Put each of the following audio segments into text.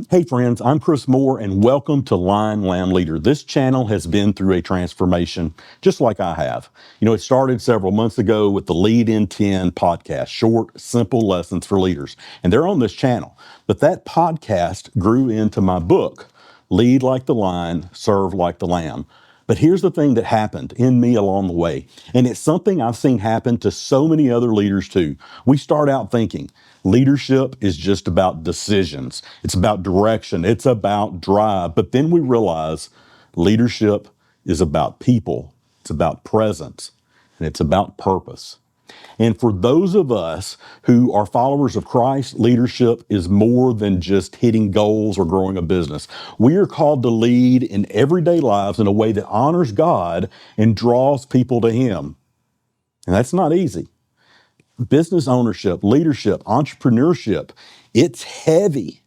Hey friends, I'm Chris Moore and welcome to Lion Lamb Leader. This channel has been through a transformation just like I have. It started several months ago with the Lead in 10 podcast, short, simple lessons for leaders. And they're on this channel. But that podcast grew into my book, Lead Like the Lion, Serve Like the Lamb. But here's the thing that happened in me along the way. And it's something I've seen happen to so many other leaders too. We start out thinking leadership is just about decisions. It's about direction. It's about drive. But then we realize leadership is about people. It's about presence. And it's about purpose. And for those of us who are followers of Christ, leadership is more than just hitting goals or growing a business. We are called to lead in everyday lives in a way that honors God and draws people to Him. And that's not easy. Business ownership, leadership, entrepreneurship, it's heavy.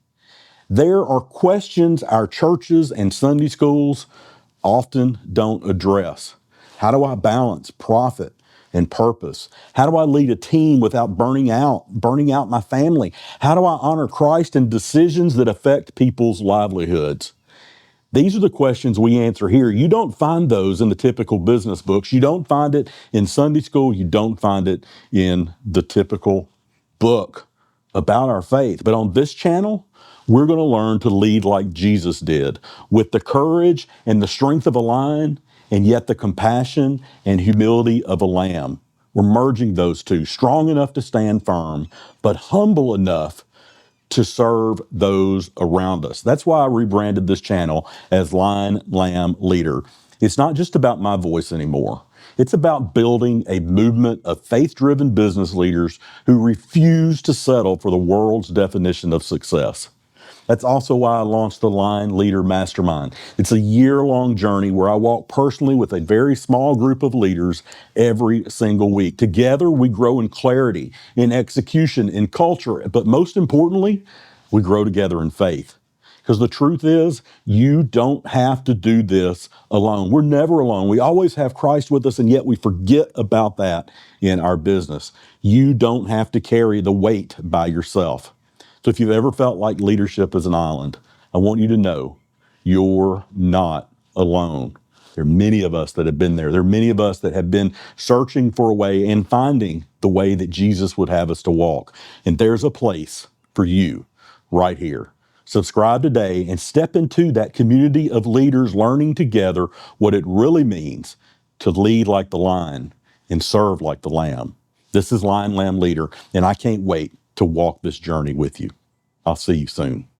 There are questions our churches and Sunday schools often don't address. How do I balance profit and purpose? How do I lead a team without burning out my family? How do I honor Christ in decisions that affect people's livelihoods? These are the questions we answer here. You don't find those in the typical business books. You don't find it in Sunday school. You don't find it in the typical book about our faith. But on this channel, we're going to learn to lead like Jesus did, with the courage and the strength of a lion, and yet the compassion and humility of a lamb. We're merging those two, strong enough to stand firm, but humble enough to serve those around us. That's why I rebranded this channel as Lion Lamb Leader. It's not just about my voice anymore. It's about building a movement of faith-driven business leaders who refuse to settle for the world's definition of success. That's also why I launched the Lion Leader Mastermind. It's a year-long journey where I walk personally with a very small group of leaders every single week. Together, we grow in clarity, in execution, in culture, but most importantly, we grow together in faith. Because the truth is, you don't have to do this alone. We're never alone. We always have Christ with us, and yet we forget about that in our business. You don't have to carry the weight by yourself. So if you've ever felt like leadership is an island, I want you to know you're not alone. There are many of us that have been there. There are many of us that have been searching for a way and finding the way that Jesus would have us to walk. And there's a place for you right here. Subscribe today and step into that community of leaders learning together what it really means to lead like the lion and serve like the lamb. This is Lion Lamb Leader, and I can't wait to walk this journey with you. I'll see you soon.